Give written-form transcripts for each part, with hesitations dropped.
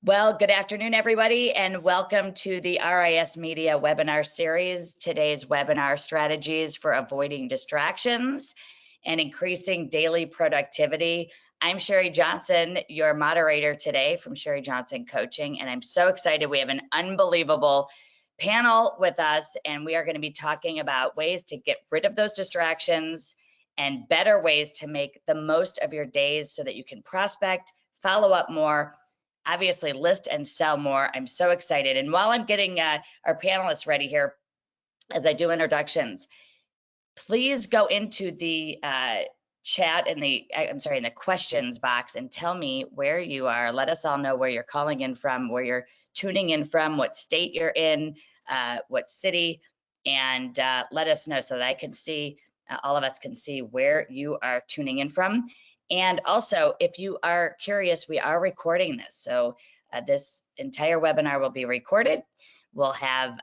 Well, good afternoon, everybody, and welcome to the RISMedia webinar series. Today's webinar, Strategies for Avoiding Distractions and Increasing Daily Productivity. I'm Sherry Johnson, your moderator today from Sherry Johnson Coaching, and I'm so excited. We have an unbelievable panel with us, and we are going to be talking about ways to get rid of those distractions and better ways to make the most of your days so that you can prospect, follow up more, obviously list and sell more. I'm so excited. And while I'm getting our panelists ready here, as I do introductions, please go into the chat in the, in the questions box and tell me where you are. Let us all know where you're calling in from, where you're tuning in from, what state you're in, what city, and let us know so that I can see, all of us can see where you are tuning in from. And also, if you are curious, we are recording this. So this entire webinar will be recorded. We'll have,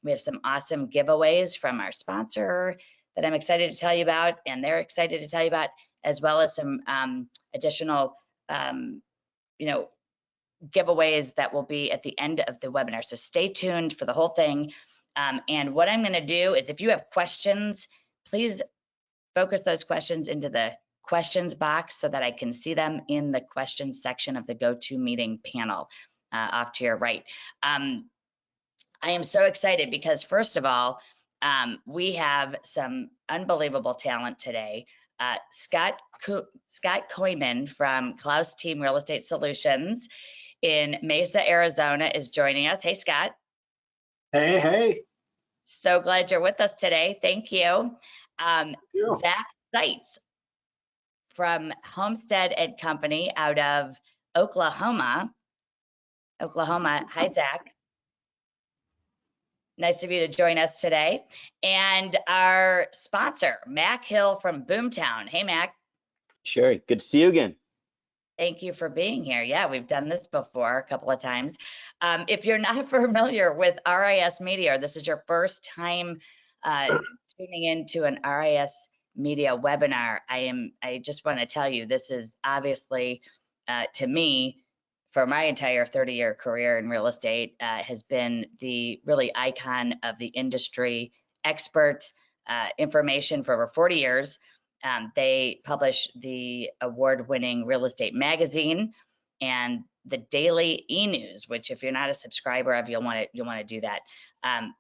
we have some awesome giveaways from our sponsor that I'm excited to tell you about, and they're excited to tell you about, as well as some additional, giveaways that will be at the end of the webinar. So stay tuned for the whole thing. And what I'm gonna do is, if you have questions, please focus those questions into the questions box so that I can see them in the questions section of the GoToMeeting panel off to your right. I am so excited because, first of all, we have some unbelievable talent today. Scott Koyman from Klaus Team Real Estate Solutions in Mesa, Arizona is joining us. Hey, Scott. Hey, hey. So glad you're with us today. Thank you. Zach Seitz from Homestead and Company out of Oklahoma. Hi, Zach. Nice of you to join us today. And our sponsor, Mac Hill from Boomtown. Hey, Mac. Sherry, good to see you again. Thank you for being here. Yeah, we've done this before a couple of times. If you're not familiar with RISMedia, or this is your first time tuning into an RISMedia webinar, I just want to tell you, this is obviously, to me, for my entire 30-year career in real estate, has been the really icon of the industry, expert information for over 40 years. They publish the award-winning real estate magazine and the daily e-news, which if you're not a subscriber of, you'll want to do that.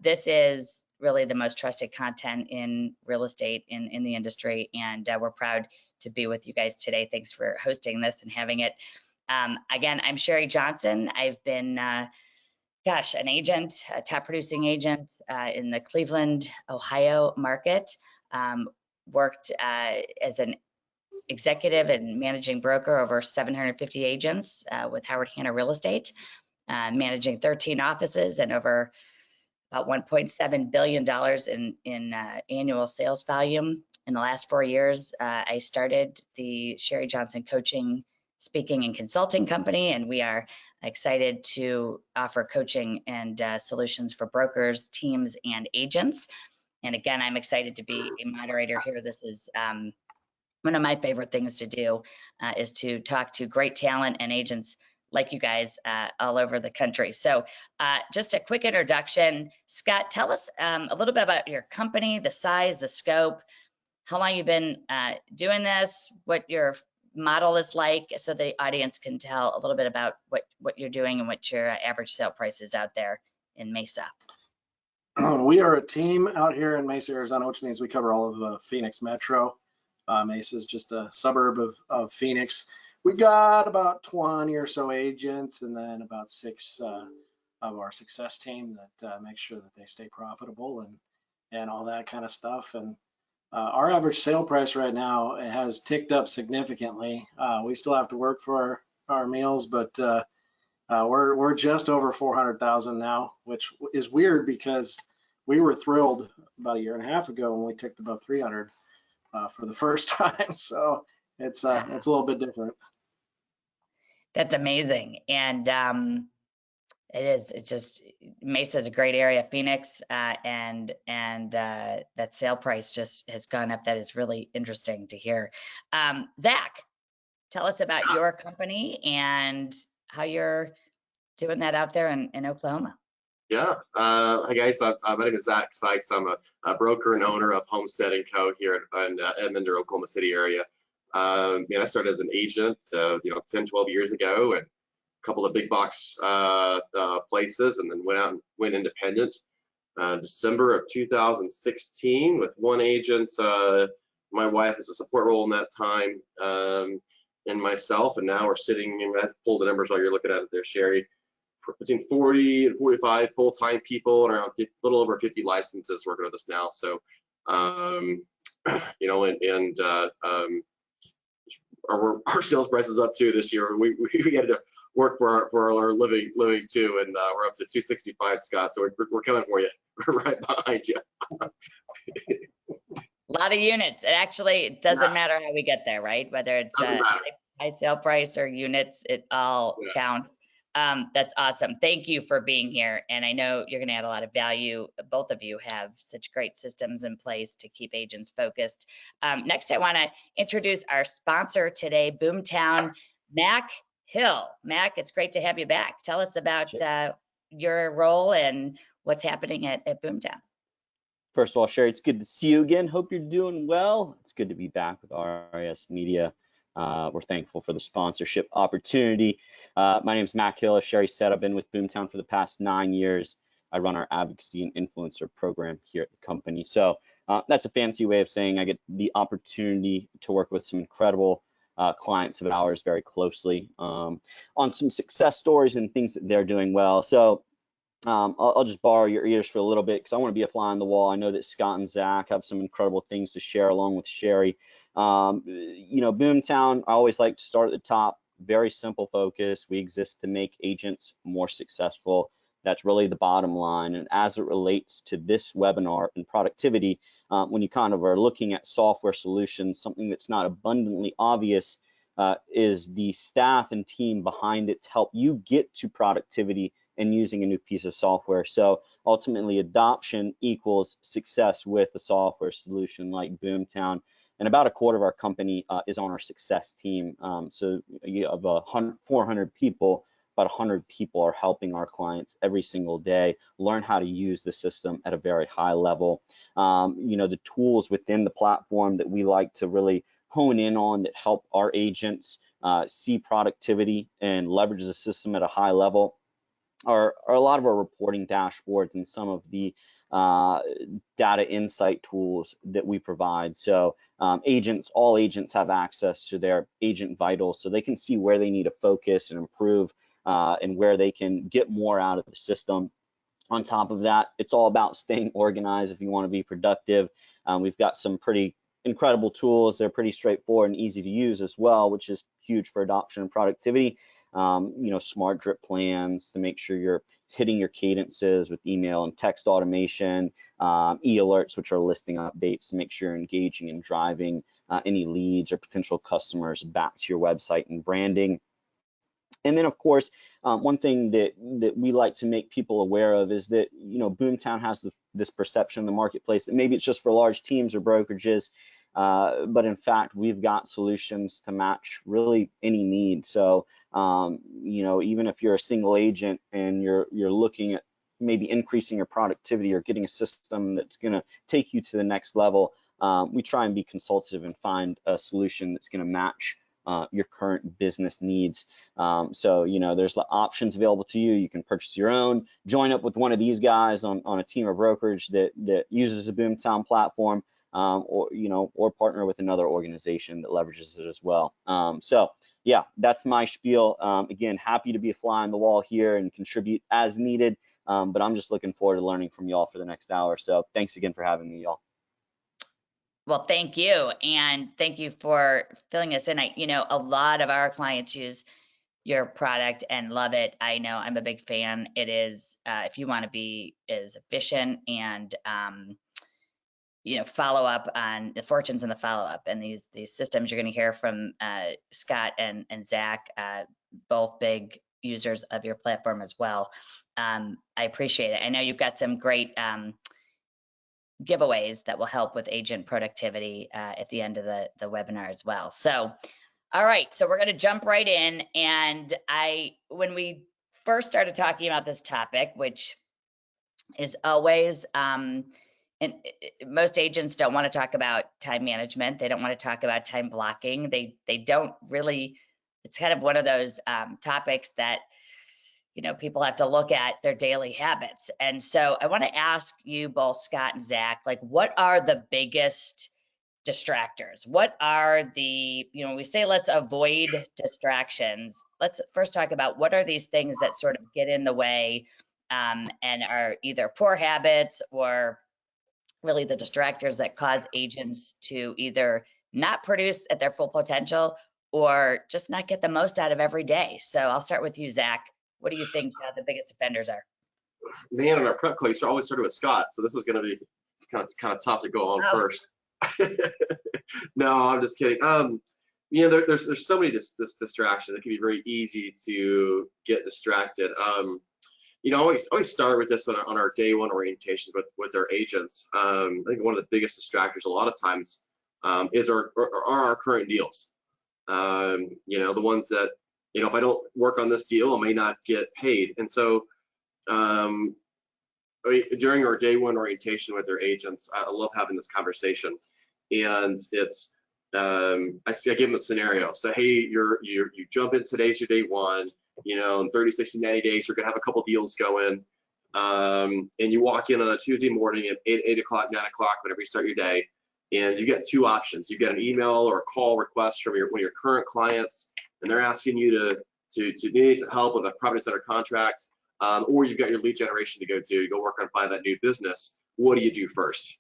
This is really the most trusted content in real estate in the industry, and we're proud to be with you guys today. Thanks for hosting this and having it. Again, I'm Sherry Johnson. I've been, an agent, a top producing agent in the Cleveland, Ohio market. Worked as an executive and managing broker over 750 agents with Howard Hanna Real Estate, managing 13 offices and over about $1.7 billion in annual sales volume. In the last 4 years, I started the Sherry Johnson Coaching, Speaking and Consulting Company, and we are excited to offer coaching and solutions for brokers, teams, and agents. And again, I'm excited to be a moderator here. This is one of my favorite things to do, is to talk to great talent and agents like you guys all over the country. So just a quick introduction. Scott, tell us a little bit about your company, the size, the scope, how long you've been doing this, what your model is like, so the audience can tell a little bit about what you're doing and what your average sale price is out there in Mesa. We are a team out here in Mesa, Arizona, which means we cover all of Phoenix Metro. Mesa is just a suburb of Phoenix. We've got about 20 or so agents, and then about 6 of our success team that makes sure that they stay profitable and all that kind of stuff. And our average sale price right now, it has ticked up significantly. We still have to work for our meals, but we're just over 400,000 now, which is weird because we were thrilled about 1.5 years ago when we ticked above 300 for the first time. So it's a little bit different. That's amazing, and it is. It's just, Mesa is a great area, Phoenix, and that sale price just has gone up. That is really interesting to hear. Zach, tell us about your company and how you're doing that out there in Oklahoma. Yeah. Hi guys. My name is Zach Sykes. I'm a broker and owner of Homestead & Co. here in Edmond or Oklahoma City area. I started as an agent, 10, 12 years ago, and a couple of big box places, and then went independent. December of 2016 with one agent. My wife is a support role in that time, and myself, and now we're sitting. I pulled the numbers while you're looking at it there, Sherry. Between 40 and 45 full-time people and around a little over 50 licenses working with us now. So, our sales price is up too this year. We had to work for our living too, and we're up to 265, Scott. So we're coming for you. We're right behind you. A lot of units. It doesn't matter how we get there, right? Whether it's high sale price or units, it all counts. That's awesome. Thank you for being here. And I know you're going to add a lot of value. Both of you have such great systems in place to keep agents focused. Next, I want to introduce our sponsor today, Boomtown, Mac Hill. Mac, it's great to have you back. Tell us about your role and what's happening at Boomtown. First of all, Sherry, it's good to see you again. Hope you're doing well. It's good to be back with RISMedia. We're thankful for the sponsorship opportunity. My name is Mac Hill. As Sherry said, I've been with Boomtown for the past 9 years. I run our advocacy and influencer program here at the company. So that's a fancy way of saying I get the opportunity to work with some incredible clients of ours very closely on some success stories and things that they're doing well. So I'll just borrow your ears for a little bit because I want to be a fly on the wall. I know that Scott and Zach have some incredible things to share along with Sherry. Boomtown, I always like to start at the top. Very simple focus. We exist to make agents more successful. That's really the bottom line. And as it relates to this webinar and productivity, when you kind of are looking at software solutions, something that's not abundantly obvious is the staff and team behind it to help you get to productivity and using a new piece of software. So ultimately, adoption equals success with a software solution like Boomtown. And about a quarter of our company is on our success team. So you have 400 people, about 100 people are helping our clients every single day learn how to use the system at a very high level. The tools within the platform that we like to really hone in on that help our agents see productivity and leverage the system at a high level are a lot of our reporting dashboards and some of the data insight tools that we provide. So all agents have access to their agent vitals, so they can see where they need to focus and improve and where they can get more out of the system. On top of that, it's all about staying organized if you want to be productive. We've got some pretty incredible tools. They're pretty straightforward and easy to use as well, which is huge for adoption and productivity. Smart drip plans to make sure you're hitting your cadences with email and text automation, e-alerts, which are listing updates to make sure you're engaging and driving any leads or potential customers back to your website and branding. And then, of course, one thing that we like to make people aware of is that, Boomtown has this perception in the marketplace that maybe it's just for large teams or brokerages, but in fact, we've got solutions to match really any need. So, even if you're a single agent and you're looking at maybe increasing your productivity or getting a system that's going to take you to the next level, we try and be consultative and find a solution that's going to match your current business needs. So, there's options available to you. You can purchase your own, join up with one of these guys on a team or brokerage that uses a Boomtown platform, or partner with another organization that leverages it as well. So yeah, that's my spiel. Again, happy to be a fly on the wall here and contribute as needed. But I'm just looking forward to learning from y'all for the next hour. So thanks again for having me, y'all. Well, thank you. And thank you for filling us in. A lot of our clients use your product and love it. I know I'm a big fan. It is, if you want to be as efficient and, follow up on the fortunes and the follow up and these systems, you're going to hear from Scott and Zach, both big users of your platform as well. I appreciate it. I know you've got some great giveaways that will help with agent productivity at the end of the webinar as well. So, all right, so we're going to jump right in. And when we first started talking about this topic, which is always, and most agents don't want to talk about time management. They don't want to talk about time blocking. They don't really, it's kind of one of those topics that, people have to look at their daily habits. And so I want to ask you both, Scott and Zach, like, what are the biggest distractors? What are the, we say let's avoid distractions. Let's first talk about what are these things that sort of get in the way and are either poor habits or really the distractors that cause agents to either not produce at their full potential or just not get the most out of every day. So I'll start with you, Zach. What do you think the biggest offenders are? Man, in our prep call, you always started with Scott, so this is going to be kind of tough to go on first. No, I'm just kidding. There's so many distractions. It can be very easy to get distracted. Always start with this on our day one orientations with our agents. I think one of the biggest distractors a lot of times is our current deals. The ones that, if I don't work on this deal, I may not get paid. And so during our day one orientation with our agents, I love having this conversation. And it's, I give them a scenario. So, hey, you jump in, today's your day one, in 30, 60, 90 days, you're gonna have a couple deals going. And you walk in on a Tuesday morning at 8 o'clock, 9 o'clock, whenever you start your day, and you get two options. You get an email or a call request from one of your current clients, and they're asking you to need help with a property center contract, or you've got your lead generation to go work on finding that new business. What do you do first?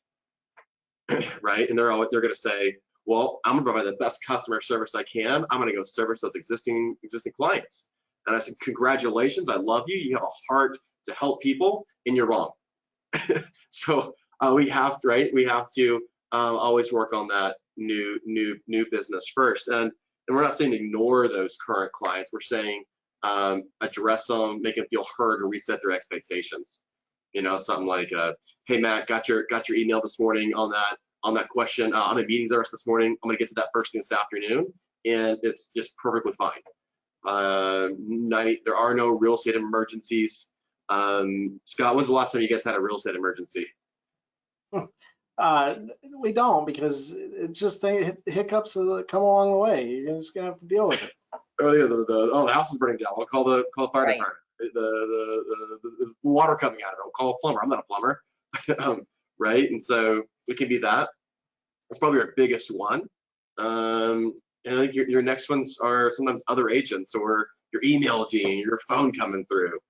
Right? And they're going to say, well, I'm going to provide the best customer service I can. I'm going to go service those existing clients. And I said, congratulations, I love you. You have a heart to help people, and you're wrong. So we have to always work on that new business first. And we're not saying ignore those current clients. We're saying address them, make them feel heard, or reset their expectations. Something like, hey Matt, got your email this morning on that question. I'm in meetings hours this morning. I'm gonna get to that first thing this afternoon, and it's just perfectly fine. There are no real estate emergencies. Scott, when's the last time you guys had a real estate emergency? We don't, because it's just hiccups that come along the way. You're just gonna have to deal with it. The house is burning down. We'll call the fire department. The water coming out of it. We'll call a plumber. I'm not a plumber. Right? And so it can be that. That's probably our biggest one. And I think your next ones are sometimes other agents or your email gene, your phone coming through.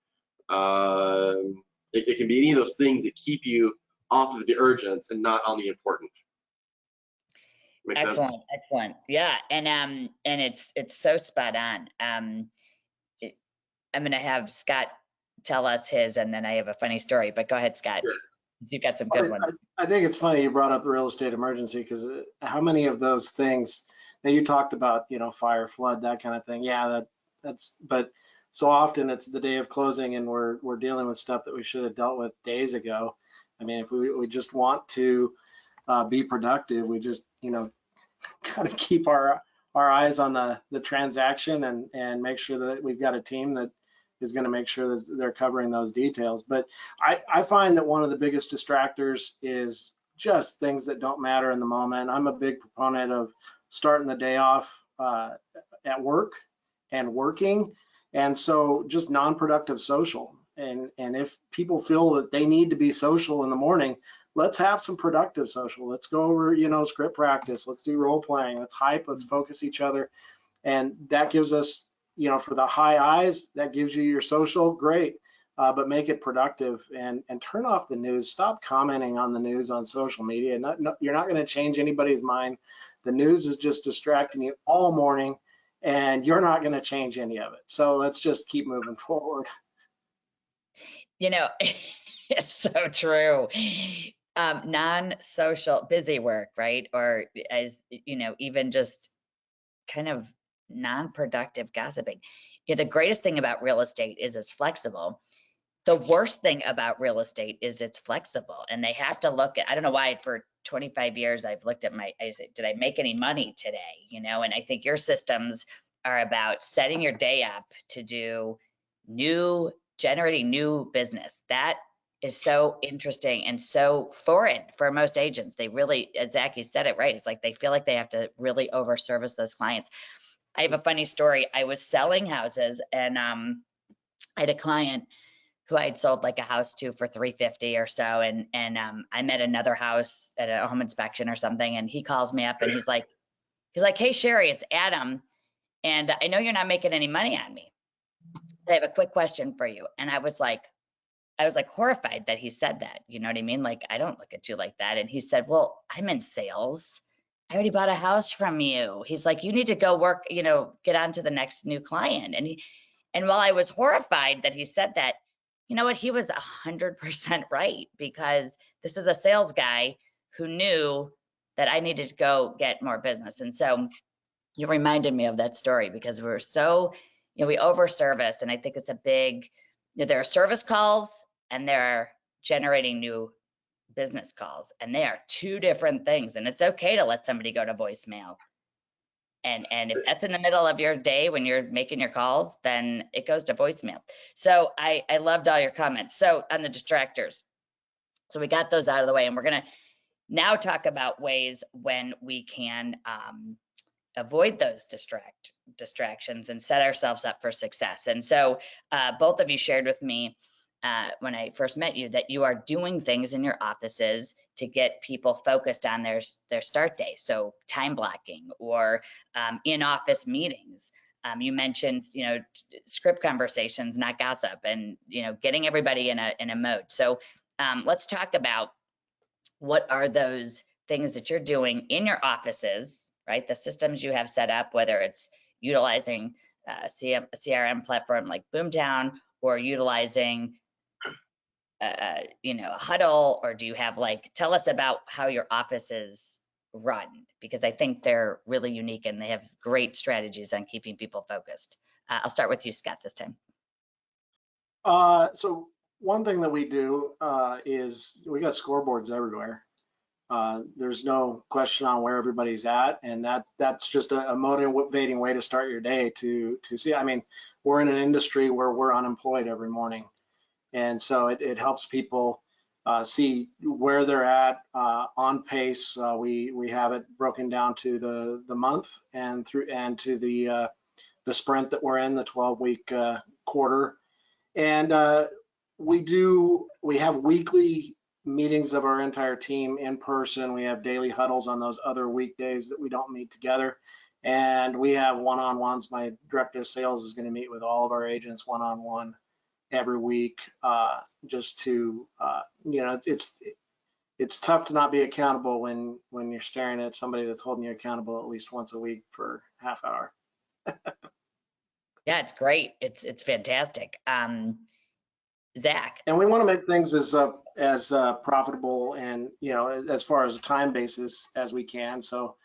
It can be any of those things that keep you off of the urgent and not on the important. Make Excellent, sense? excellent. Yeah, and it's so spot on. I'm gonna have Scott tell us his, and then I have a funny story. But go ahead, Scott. Sure. You've got some good ones. I think it's funny you brought up the real estate emergency, because how many of those things that you talked about, fire, flood, that kind of thing. Yeah, but so often it's the day of closing and we're dealing with stuff that we should have dealt with days ago. I mean, if we just want to be productive, we just, got to keep our eyes on the transaction and make sure that we've got a team that is going to make sure that they're covering those details. But I find that one of the biggest distractors is just things that don't matter in the moment. I'm a big proponent of starting the day off at work and working. And so just non-productive social. And if people feel that they need to be social in the morning, let's have some productive social. Let's go over, script practice. Let's do role playing. Let's hype. Let's focus each other. And that gives us, for the high eyes, that gives you your social, great. But make it productive and turn off the news. Stop commenting on the news on social media. You're not going to change anybody's mind. The news is just distracting you all morning, and you're not going to change any of it. So let's just keep moving forward. It's so true. Non-social, busy work, right? Or as even just kind of non-productive gossiping. The greatest thing about real estate is it's flexible. The worst thing about real estate is it's flexible, and they have to look at, I don't know why for 25 years I've looked at I said, did I make any money today? And I think your systems are about setting your day up to do generating new business. That is so interesting and so foreign for most agents. They really, as Zach, you said it right. It's like they feel like they have to really over service those clients. I have a funny story. I was selling houses, and I had a client who I'd sold like a house to for 350 or so, and I met another house at a home inspection or something, and he calls me up and he's like, "Hey Sherry, it's Adam, and I know you're not making any money on me. I have a quick question for you." And I was like horrified that he said that. You know what I mean? Like, I don't look at you like that. And he said, "Well, I'm in sales. I already bought a house from you." He's like, "You need to go work, get on to the next new client." And while I was horrified that he said that, you know what? He was 100% right, because this is a sales guy who knew that I needed to go get more business. And so you reminded me of that story, because we're so, we over service. And I think it's a big, there are service calls and there are generating new business calls, and they are two different things. And it's okay to let somebody go to voicemail. And if that's in the middle of your day when you're making your calls, then it goes to voicemail. So I loved all your comments. So on the distractors, so we got those out of the way, and we're gonna now talk about ways when we can avoid those distractions and set ourselves up for success. And so both of you shared with me when I first met you that you are doing things in your offices to get people focused on their start day. So time blocking, or in-office meetings. You mentioned, script conversations, not gossip, and getting everybody in a mode. So let's talk about what are those things that you're doing in your offices, right? The systems you have set up, whether it's utilizing a CRM platform like Boomtown, or utilizing a huddle, or do you have tell us about how your offices run, because I think they're really unique and they have great strategies on keeping people focused. I'll start with you, Scott, this time. So one thing that we do is we got scoreboards everywhere. There's no question on where everybody's at, and that's just a motivating way to start your day to see. I mean, we're in an industry where we're unemployed every morning, and so it helps people see where they're at on pace. We have it broken down to the month and to the sprint that we're in, the 12-week quarter, and we have weekly meetings of our entire team in person. We have daily huddles on those other weekdays that we don't meet together. And we have one-on-ones. My director of sales is going to meet with all of our agents one-on-one every week, just to, it's tough to not be accountable when you're staring at somebody that's holding you accountable at least once a week for half hour. Yeah, it's great. It's fantastic. Zach. And we want to make things as profitable and, as far as a time basis as we can. So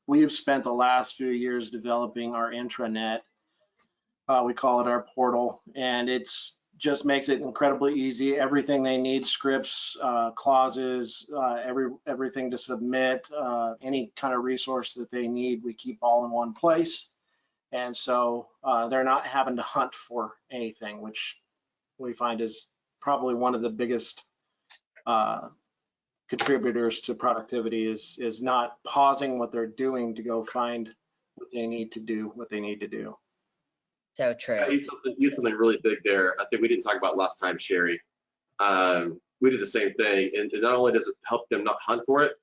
we've spent the last few years developing our intranet. We call it our portal, and it's just makes it incredibly easy. Everything they need, scripts, clauses, everything to submit, any kind of resource that they need, we keep all in one place. And so they're not having to hunt for anything, which we find is probably one of the biggest contributors to productivity is not pausing what they're doing to go find what they need to do. So true. You did something really big there. I think we didn't talk about last time, Sherry. We did the same thing, and not only does it help them not hunt for it,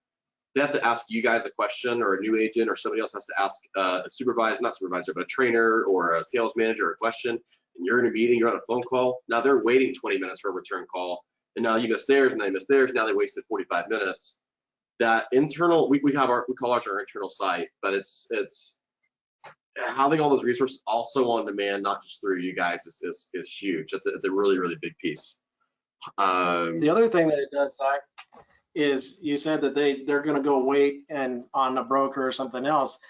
they have to ask you guys a question, or a new agent, or somebody else has to ask a but a trainer or a sales manager a question, and you're in a meeting, you're on a phone call. Now they're waiting 20 minutes for a return call, and now you missed theirs, and they missed theirs. Now they wasted 45 minutes. That internal, we call ours our internal site, but it's having all those resources also on demand, not just through you guys, is huge. It's a really, really big piece. The other thing that it does, Zach, is you said that they're going to go wait and on a broker or something else.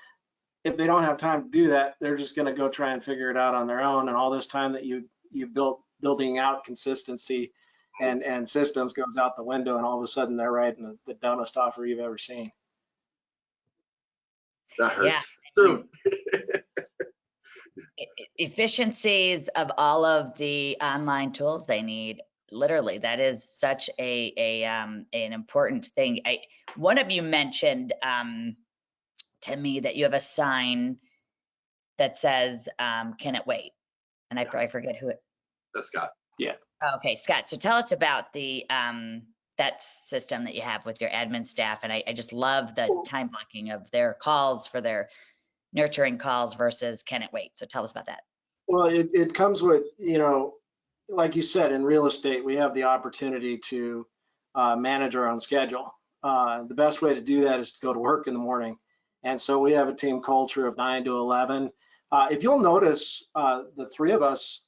If they don't have time to do that, they're just going to go try and figure it out on their own. And all this time that you building out consistency and systems goes out the window, and all of a sudden they're writing the dumbest offer you've ever seen. That hurts. Yeah. efficiencies of all of the online tools they need. Literally, that is such an important thing. One of you mentioned to me that you have a sign that says, "Can it wait?" And I forget who it. That's Scott. Yeah. Okay, Scott. So tell us about the that system that you have with your admin staff, and I just love the time blocking of their calls for their nurturing calls versus can it wait? So tell us about that. Well, it comes with, like you said, in real estate, we have the opportunity to manage our own schedule. The best way to do that is to go to work in the morning. And so we have a team culture of 9 to 11. If you'll notice, the three of us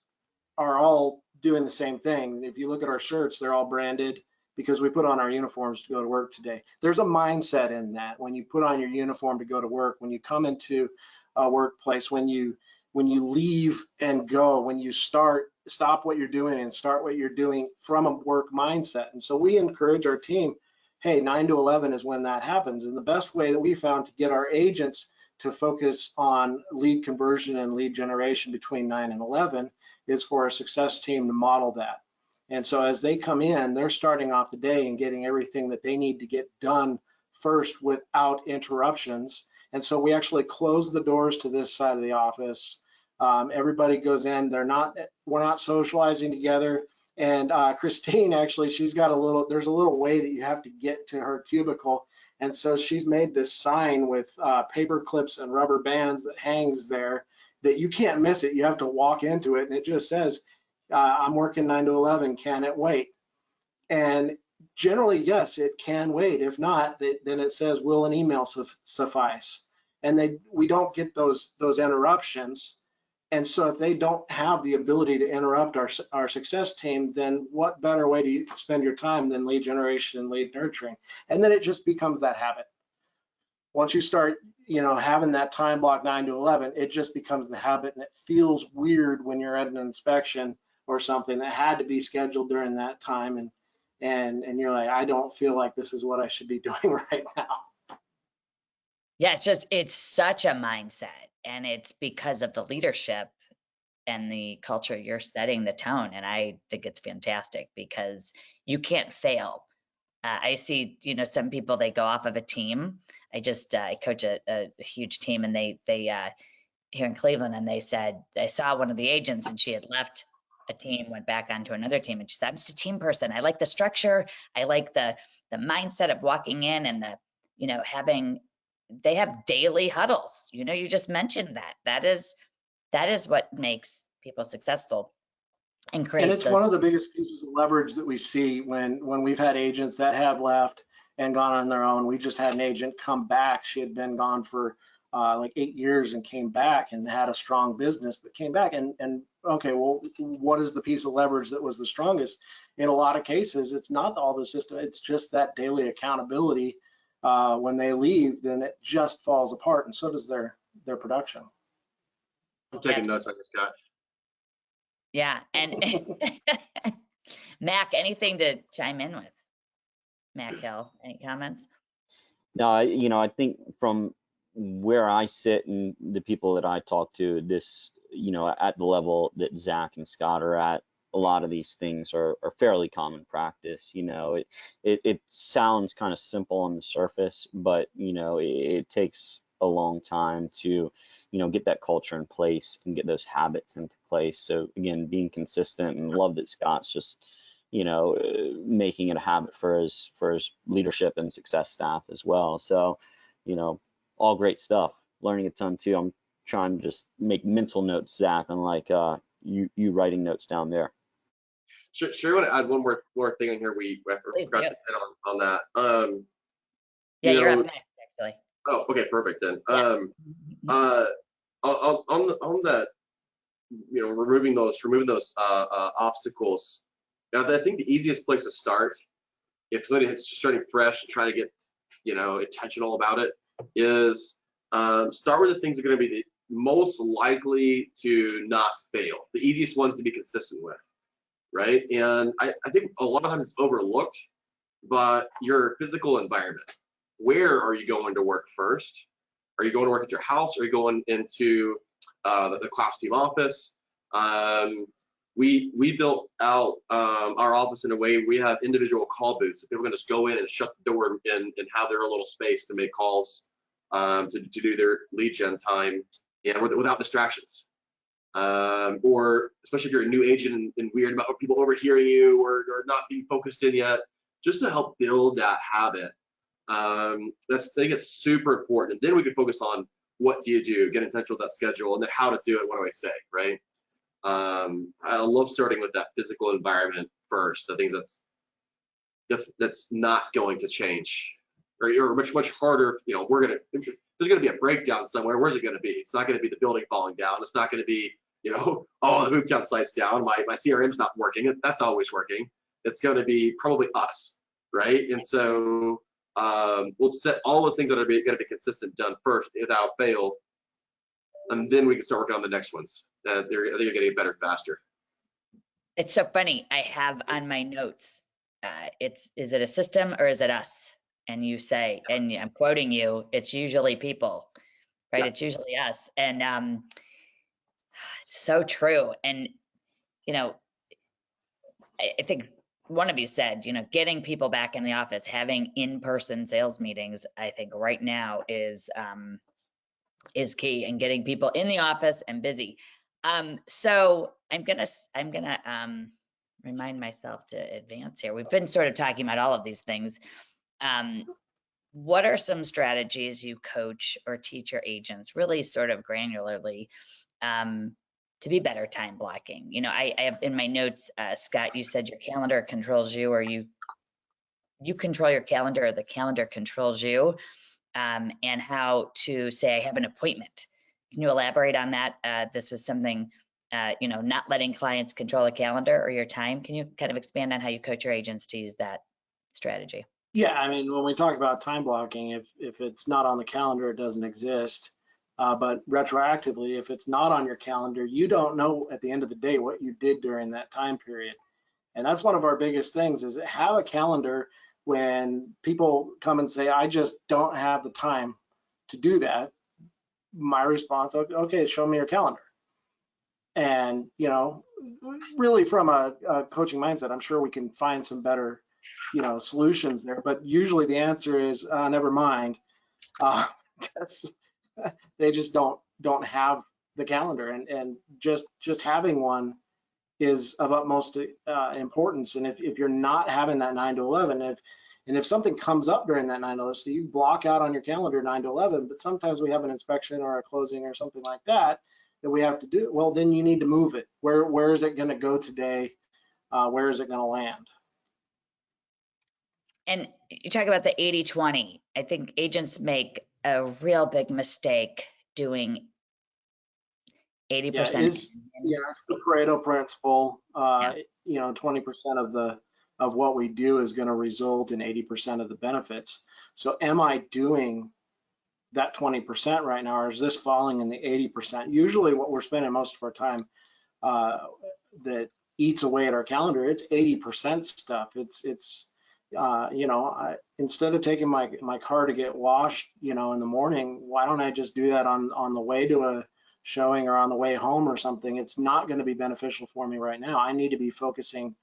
are all doing the same thing. If you look at our shirts, they're all branded because we put on our uniforms to go to work today. There's a mindset in that when you put on your uniform to go to work, when you come into a workplace, when you leave and go, when you stop what you're doing and start what you're doing from a work mindset. And so we encourage our team, hey, 9 to 11 is when that happens. And the best way that we found to get our agents to focus on lead conversion and lead generation between 9 and 11 is for a success team to model that. And so as they come in, they're starting off the day and getting everything that they need to get done first without interruptions. And so we actually close the doors to this side of the office. Everybody goes in. We're not socializing together. And Christine, actually, there's a little way that you have to get to her cubicle. And so she's made this sign with paper clips and rubber bands that hangs there that you can't miss it. You have to walk into it. And it just says, I'm working 9 to 11, can it wait? And generally, yes, it can wait. If not, then it says, will an email suffice? And we don't get those interruptions. And so if they don't have the ability to interrupt our success team, then what better way to spend your time than lead generation and lead nurturing? And then it just becomes that habit. Once you start, having that time block 9 to 11, it just becomes the habit, and it feels weird when you're at an inspection or something that had to be scheduled during that time, and you're like, I don't feel like this is what I should be doing right now. Yeah, it's such a mindset, and it's because of the leadership and the culture you're setting the tone. And I think it's fantastic because you can't fail. I see, some people, they go off of a team. I coach a huge team, and they here in Cleveland, and they said, I saw one of the agents and she had left a team, went back onto another team, and she said, I'm just a team person. I like the structure. I like the mindset of walking in and they have daily huddles. You just mentioned that. That is what makes people successful and creates. And it's one of the biggest pieces of leverage that we see when we've had agents that have left and gone on their own. We just had an agent come back. She had been gone for like 8 years and came back and had a strong business, but came back and okay, well, what is the piece of leverage that was the strongest? In a lot of cases, it's not all the system. It's just that daily accountability. When they leave, then it just falls apart, and so does their production. I'm taking notes on this, Scott. Yeah, and Mac, anything to chime in with? Mac Hill, any comments? No, I think from where I sit and the people that I talk to, this, at the level that Zach and Scott are at, a lot of these things are fairly common practice. It sounds kind of simple on the surface, but it takes a long time to get that culture in place and get those habits into place. So again, being consistent, and love that Scott's just making it a habit for his leadership and success staff as well. So all great stuff. Learning a ton too. I'm trying to just make mental notes, Zach, unlike you writing notes down there. Sure, I want to add one more thing in here. We forgot to hit on that. Yeah, you're up next, actually. Oh, okay, perfect then. Yeah. On that, removing those obstacles. Now, I think the easiest place to start, if somebody is just starting fresh and trying to get intentional about it, is start with the things that are going to be the most likely to not fail, the easiest ones to be consistent with, right? And I think a lot of times it's overlooked, but your physical environment. Where are you going to work first? Are you going to work at your house? Or are you going into the class team office. We built out our office in a way we have individual call booths. People can just go in and shut the door and have their own little space to make calls, to do their lead gen time, without distractions. Or especially if you're a new agent and weird about people overhearing you or not being focused in yet, just to help build that habit. I think it's super important. And then we can focus on what do you do, get intentional with that schedule, and then how to do it, what do I say, right? I love starting with that physical environment first. I think that's not going to change, or much harder. There's gonna be a breakdown somewhere. Where's it gonna be? It's not gonna be the building falling down. It's not gonna be, oh, the move count site's down. My CRM's not working. That's always working. It's gonna be probably us, right? And so we'll set all those things that are gonna be consistent done first without fail, and then we can start working on the next ones. I think you're getting better faster. It's so funny. I have on my notes, is it a system or is it us? And you say, and I'm quoting you, it's usually people, right? Yeah. It's usually us. And it's so true. And, I think one of you said, getting people back in the office, having in-person sales meetings, I think right now is key, and getting people in the office and busy. So I'm gonna remind myself to advance here. We've been sort of talking about all of these things. What are some strategies you coach or teach your agents, really sort of granularly, to be better time blocking? I have in my notes, Scott, you said your calendar controls you, or you control your calendar, or the calendar controls you, and how to say, I have an appointment. Can you elaborate on that? This was something, not letting clients control the calendar or your time. Can you kind of expand on how you coach your agents to use that strategy? Yeah, I mean, when we talk about time blocking, if it's not on the calendar, it doesn't exist. But retroactively, if it's not on your calendar, you don't know at the end of the day what you did during that time period. And that's one of our biggest things, is have a calendar. When people come and say, I just don't have the time to do that, my response, okay, show me your calendar. And, really from a coaching mindset, I'm sure we can find some better, solutions there. But usually the answer is, never mind. Because they just don't have the calendar, and just having one is of utmost importance. And if you're not having that 9 to 11, if something comes up during that 9 to 11, so you block out on your calendar 9 to 11, but sometimes we have an inspection or a closing or something like that we have to do, well, then you need to move it. Where is it going to go today? Where is it going to land? And you talk about the 80-20. I think agents make a real big mistake doing 80%. Yeah, it's the Pareto principle. 20% of what we do is going to result in 80% of the benefits. So am I doing that 20% right now, or is this falling in the 80%? Usually what we're spending most of our time that eats away at our calendar, it's 80% stuff. It's instead of taking my car to get washed, in the morning, why don't I just do that on the way to a showing or on the way home or something? It's not going to be beneficial for me right now. I need to be focusing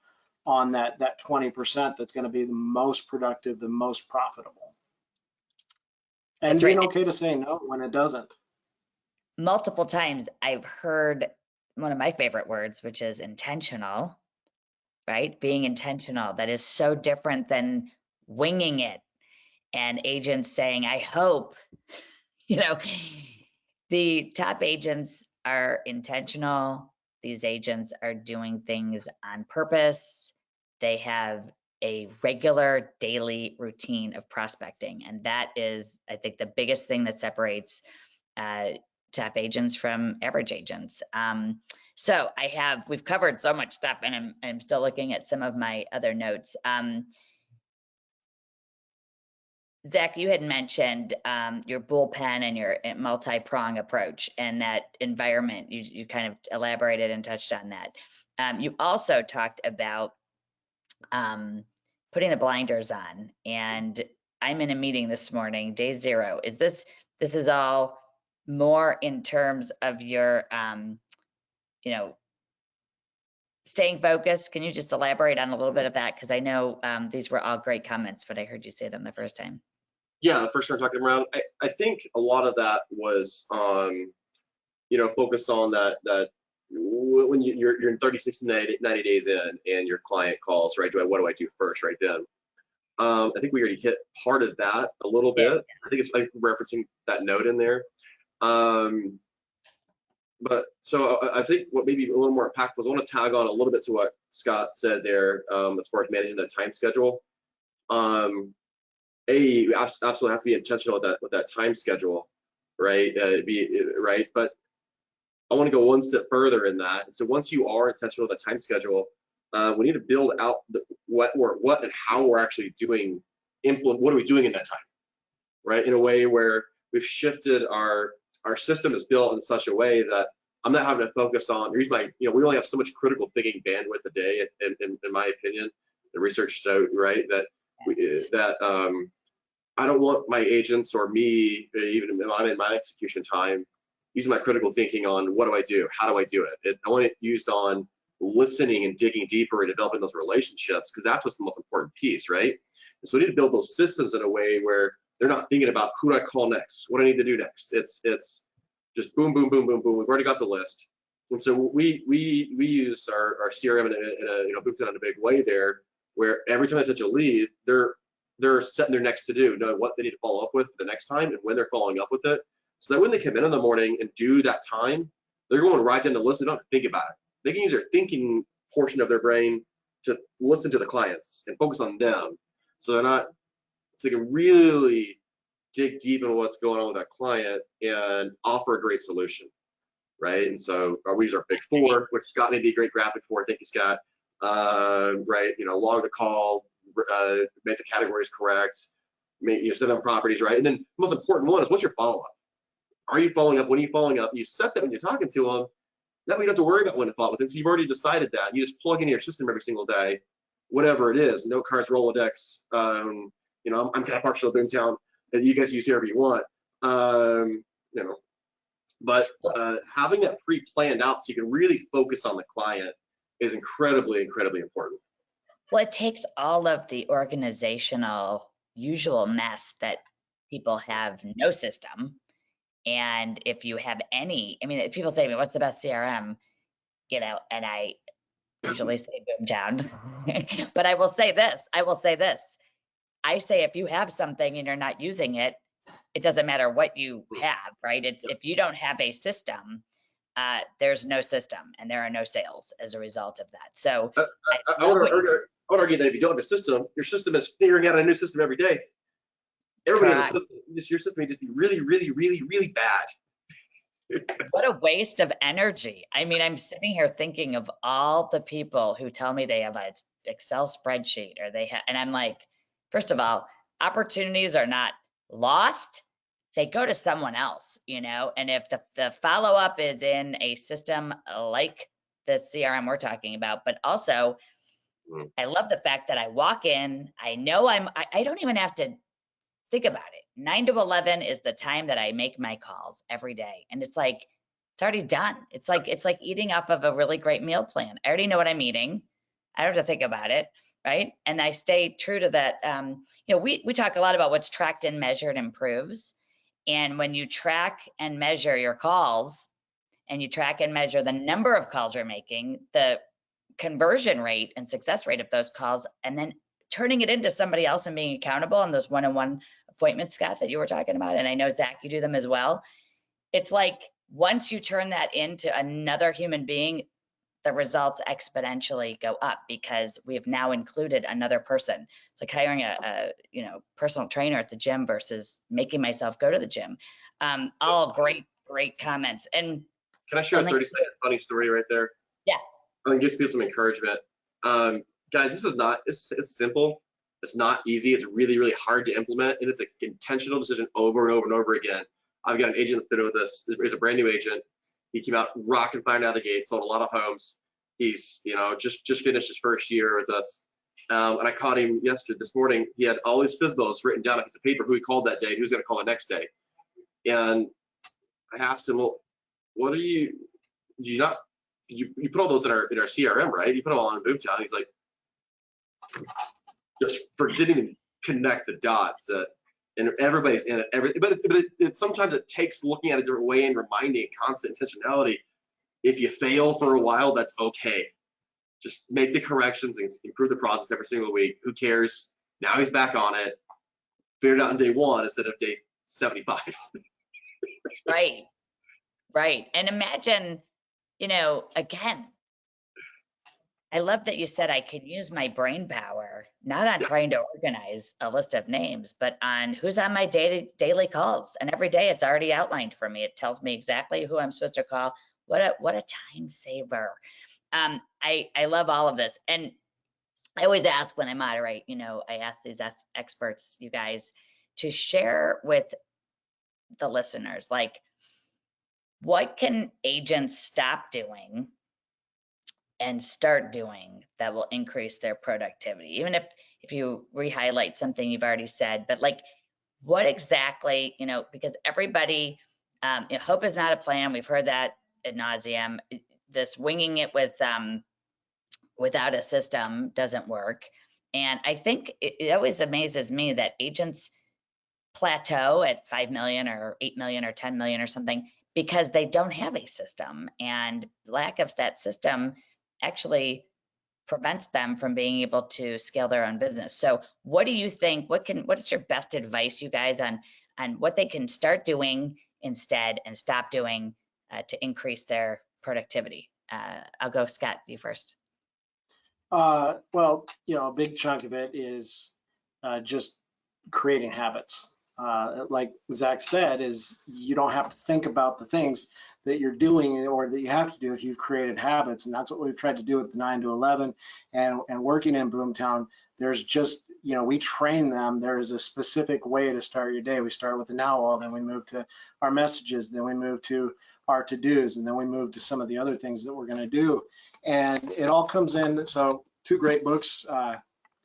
on that 20% that's going to be the most productive, the most profitable. And that's being right. Okay to say no when it doesn't. Multiple times I've heard one of my favorite words, which is intentional, right? Being intentional. That is so different than winging it. And agents saying, I hope, the top agents are intentional. These agents are doing things on purpose. They have a regular daily routine of prospecting. And that is, I think, the biggest thing that separates top agents from average agents. So we've covered so much stuff, and I'm still looking at some of my other notes. Zach, you had mentioned your bullpen and your multi-prong approach and that environment. You kind of elaborated and touched on that. You also talked about putting the blinders on. And I'm in a meeting this morning, day 0. This is all more in terms of your, you know, staying focused. Can you just elaborate on a little bit of that? Because I know these were all great comments, but I heard you say them the first time. Yeah, the first time talking around, I think a lot of that was, you know, focus on that when you're in 30, 60, 90 days in and your client calls, right? What do I do first right then? I think we already hit part of that a little bit. Yeah. I think it's like referencing that note in there. But so I think what maybe a little more impactful is I want to tag on a little bit to what Scott said there, as far as managing the time schedule. You absolutely have to be intentional with that time schedule, right? Right. But I want to go one step further in that. And so once you are intentional with the time schedule, we need to build out what and how we're actually doing, what are we doing in that time, right? In a way where we've shifted our system is built in such a way that I'm not having to focus on, here's my, you know, we only have so much critical thinking bandwidth a day, in my opinion. The research showed, right, that I don't want my agents or me, even when I'm in my execution time, using my critical thinking on what do I do, how do I do it. I want it used on listening and digging deeper and developing those relationships, because that's what's the most important piece, right? And so we need to build those systems in a way where they're not thinking about who do I call next, what do I need to do next. It's just boom, boom, boom, boom, boom. We've already got the list. And so we use our CRM in a you know, booked in a big way there, where every time I touch a lead, they're setting their next to do, knowing what they need to follow up with the next time and when they're following up with it. So that when they come in the morning and do that time, they're going right down the list. They don't have to think about it. They can use their thinking portion of their brain to listen to the clients and focus on them. So they're not, so they can really dig deep into what's going on with that client and offer a great solution, right? And so we use our big four, which Scott may be a great graphic for. Thank you, Scott. Right, you know, log the call, make the categories correct, send them properties, right? And then the most important one is, what's your follow-up? Are you following up? When are you following up? You set that when you're talking to them. That way you don't have to worry about when to follow up with them, because you've already decided that. You just plug into your system every single day, whatever it is, note cards, Rolodex, you know, I'm kind of partial to Boomtown that you guys use whoever you want, you know, but having that pre-planned out so you can really focus on the client is incredibly, incredibly important. Well, it takes all of the organizational usual mess that people have no system. And if you have any, I mean, people say to me, what's the best CRM? You know, and I usually say Boomtown. But I will say this, I say if you have something and you're not using it, it doesn't matter what you have, right? It's if you don't have a system, there's no system and there are no sales as a result of that. So I would argue that if you don't have a system, your system is figuring out a new system every day. Everybody has a system. Your system may just be really, really, really, really bad. What a waste of energy. I mean, I'm sitting here thinking of all the people who tell me they have an Excel spreadsheet or they have, and I'm like, first of all, opportunities are not lost. They go to someone else, you know, and if the follow-up is in a system like the CRM we're talking about, but also I love the fact that I walk in, I know I don't even have to think about it. 9 to 11 is the time that I make my calls every day. And it's like, it's already done. It's like eating off of a really great meal plan. I already know what I'm eating. I don't have to think about it, right? And I stay true to that. You know, we talk a lot about what's tracked and measured improves. And when you track and measure your calls and you track and measure the number of calls you're making, the conversion rate and success rate of those calls, and then turning it into somebody else and being accountable on those one-on-one appointments, Scott, that you were talking about, and I know, Zach, you do them as well. It's like once you turn that into another human being, the results exponentially go up because we have now included another person. It's like hiring a you know, personal trainer at the gym versus making myself go to the gym. All great comments. And can I share a 30-second funny story right there? Yeah. I mean, just give some encouragement. Guys, this is not, it's simple. It's not easy. It's really, really hard to implement, and it's an intentional decision over and over and over again. I've got an agent that's been with us. He's a brand new agent. He came out rocking fine out of the gate, sold a lot of homes. He's, you know, just finished his first year with us. And I caught him this morning. He had all his FSBOs written down on a piece of paper, who he called that day, who was going to call the next day. And I asked him, well, what are you? Do you not? You put all those in our CRM, right? You put them all in Boomtown. He's like, just didn't even connect the dots that, and everybody's in it. But sometimes it takes looking at it a different way and reminding constant intentionality. If you fail for a while, that's okay. Just make the corrections and improve the process every single week. Who cares? Now he's back on it. Figured it out on day 1 instead of day 75. Right. Right. And imagine, again, I love that you said I can use my brain power, not on trying to organize a list of names, but on who's on my daily calls. And every day it's already outlined for me. It tells me exactly who I'm supposed to call. What a time saver. I love all of this. And I always ask when I moderate, I ask these experts, you guys, to share with the listeners, like, what can agents stop doing and start doing that will increase their productivity? Even if you re-highlight something you've already said, but like, what exactly, because everybody, hope is not a plan. We've heard that ad nauseum. This winging it without a system doesn't work. And I think it always amazes me that agents plateau at 5 million or 8 million or 10 million or something because they don't have a system, and lack of that system actually prevents them from being able to scale their own business. So what do you think, what is your best advice, you guys, on what they can start doing instead and stop doing to increase their productivity? I'll go, Scott, you first. Well, a big chunk of it is just creating habits. Like Zach said, is you don't have to think about the things that you're doing or that you have to do if you've created habits. And that's what we've tried to do with the 9 to 11 and working in Boomtown. There's just, we train them. There is a specific way to start your day. We start with the now all, then we move to our messages, then we move to our to-dos, and then we move to some of the other things that we're going to do. And it all comes in. So 2 great books, The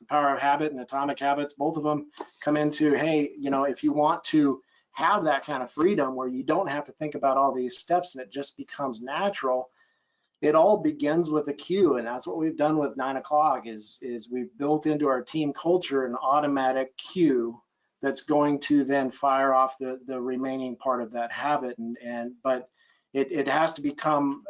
Power of Habit and Atomic Habits, both of them come into, hey, if you want to have that kind of freedom where you don't have to think about all these steps and it just becomes natural, it all begins with a cue. And that's what we've done with 9 o'clock is we've built into our team culture an automatic cue that's going to then fire off the remaining part of that habit. But it has to become,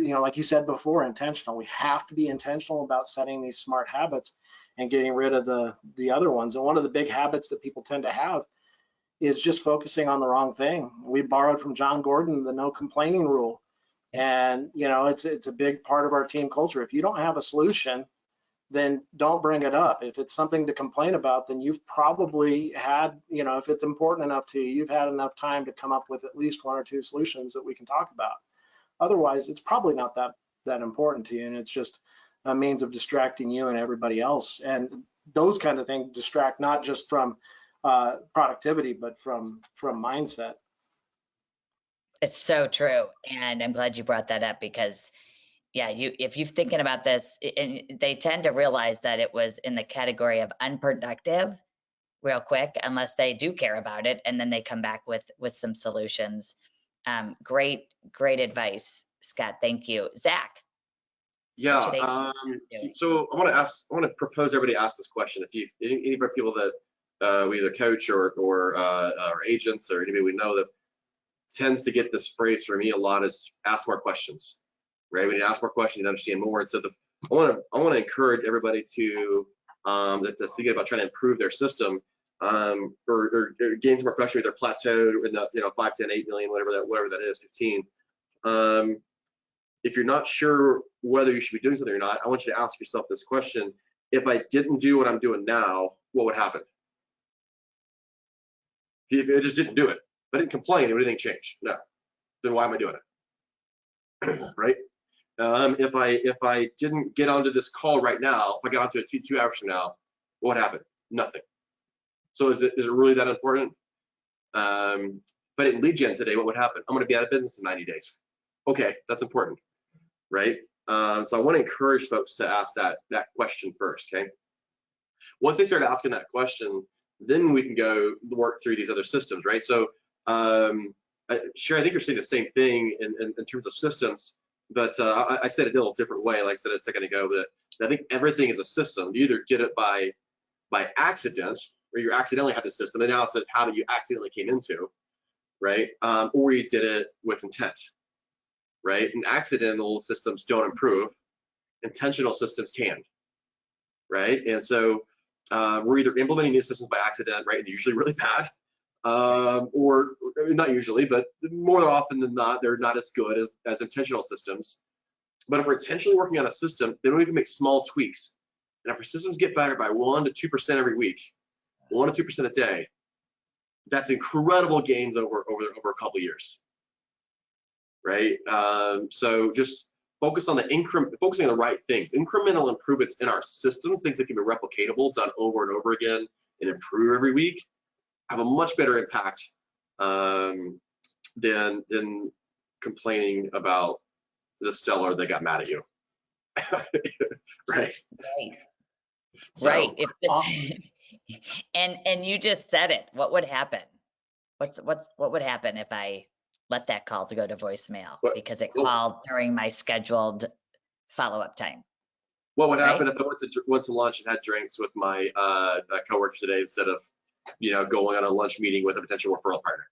like you said before, intentional. We have to be intentional about setting these smart habits and getting rid of the other ones. And one of the big habits that people tend to have is just focusing on the wrong thing. We borrowed from John Gordon the no complaining rule. And, it's a big part of our team culture. If you don't have a solution, then don't bring it up. If it's something to complain about, then you've probably had, if it's important enough to you, you've had enough time to come up with at least 1 or 2 solutions that we can talk about. Otherwise, it's probably not that important to you, and it's just a means of distracting you and everybody else. And those kind of things distract not just from productivity, but from mindset. It's so true. And I'm glad you brought that up because, yeah, if you're thinking about this, and they tend to realize that it was in the category of unproductive real quick, unless they do care about it, and then they come back with some solutions. Great advice, Scott. Thank you. Zach. Yeah. So I want to propose everybody ask this question. If any of our people that we either coach or agents or anybody we know that tends to get this phrase from me a lot is ask more questions, right? We need to ask more questions and understand more. And so I want to encourage everybody to that's thinking about trying to improve their system or gain some more pressure, either plateaued in the 5, 10, 8 million, whatever that is, 15. If you're not sure whether you should be doing something or not, I want you to ask yourself this question: if I didn't do what I'm doing now, what would happen? If I just didn't do it, if I didn't complain, would anything change? No. Then why am I doing it? Right? If I didn't get onto this call right now, if I got onto it 2 hours from now, what would happen? Nothing. So is it really that important? If I didn't lead gen today, what would happen? I'm going to be out of business in 90 days. Okay, that's important, right? So I want to encourage folks to ask that question first, okay? Once they start asking that question, then we can go work through these other systems, right? So Sure, I think you're saying the same thing in terms of systems, but I said it a little different way, like I said a second ago, that I think everything is a system. You either did it by accident, or you accidentally had the system, and now it says how did you accidentally came into, right? Or you did it with intent, right? And accidental systems don't improve. Intentional systems can, right? And so we're either implementing these systems by accident, right? And they're usually really bad, or not usually, but more often than not, they're not as good as intentional systems. But if we're intentionally working on a system, then we can make small tweaks. And if our systems get better by 1 to 2% every week, 1 to 2% a day, that's incredible gains over a couple years, right? So just focus on focusing on the right things, incremental improvements in our systems, things that can be replicatable, done over and over again, and improve every week, have a much better impact than complaining about the seller that got mad at you. Right. So, Right. If this, and you just said it. What would happen? What would happen if I let that call to go to voicemail because it called during my scheduled follow-up time? What would happen if I went to lunch and had drinks with my coworkers today instead of, going on a lunch meeting with a potential referral partner,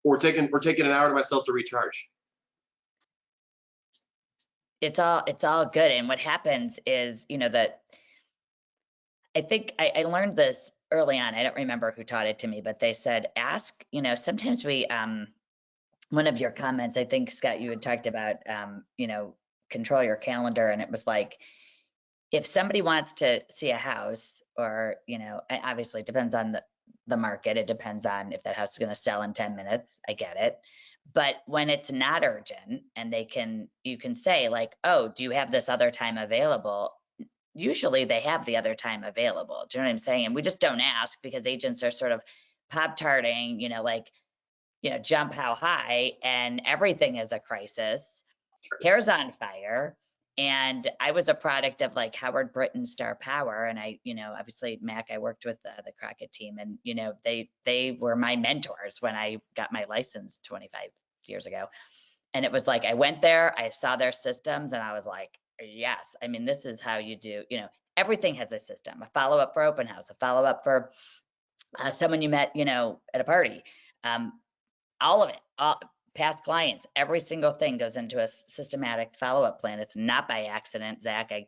or taking an hour to myself to recharge? It's all good. And what happens is, that I think I learned this early on. I don't remember who taught it to me, but they said, ask, sometimes we, one of your comments, I think, Scott, you had talked about, control your calendar. And it was like, if somebody wants to see a house, or, obviously it depends on the market. It depends on if that house is going to sell in 10 minutes. I get it. But when it's not urgent and you can say like, oh, do you have this other time available? Usually they have the other time available. Do you know what I'm saying? And we just don't ask because agents are sort of pop-tarting, jump how high, and everything is a crisis. Hair's on fire. And I was a product of like Howard Britton's Star Power. And I, obviously Mac, I worked with the Crockett team, and, they were my mentors when I got my license 25 years ago. And it was like, I went there, I saw their systems, and I was like, yes, I mean, this is how you do, everything has a system, a follow-up for open house, a follow-up for someone you met, at a party, all of it, past clients, every single thing goes into a systematic follow-up plan. It's not by accident, Zach. I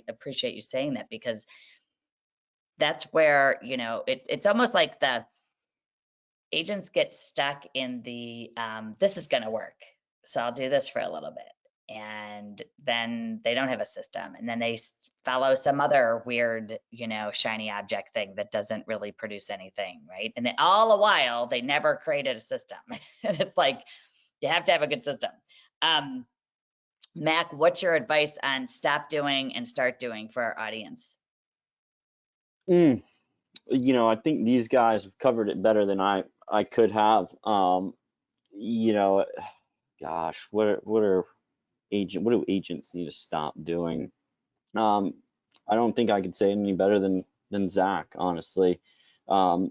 appreciate you saying that, because that's where, it's almost like the agents get stuck in the, this is going to work, so I'll do this for a little bit. And then they don't have a system. And then they follow some other weird, shiny object thing that doesn't really produce anything, right? And then all the while, they never created a system. And it's like, you have to have a good system. Mac, what's your advice on stop doing and start doing for our audience? I think these guys have covered it better than I could have. Gosh, what do agents need to stop doing? I don't think I could say any better than Zach, honestly. I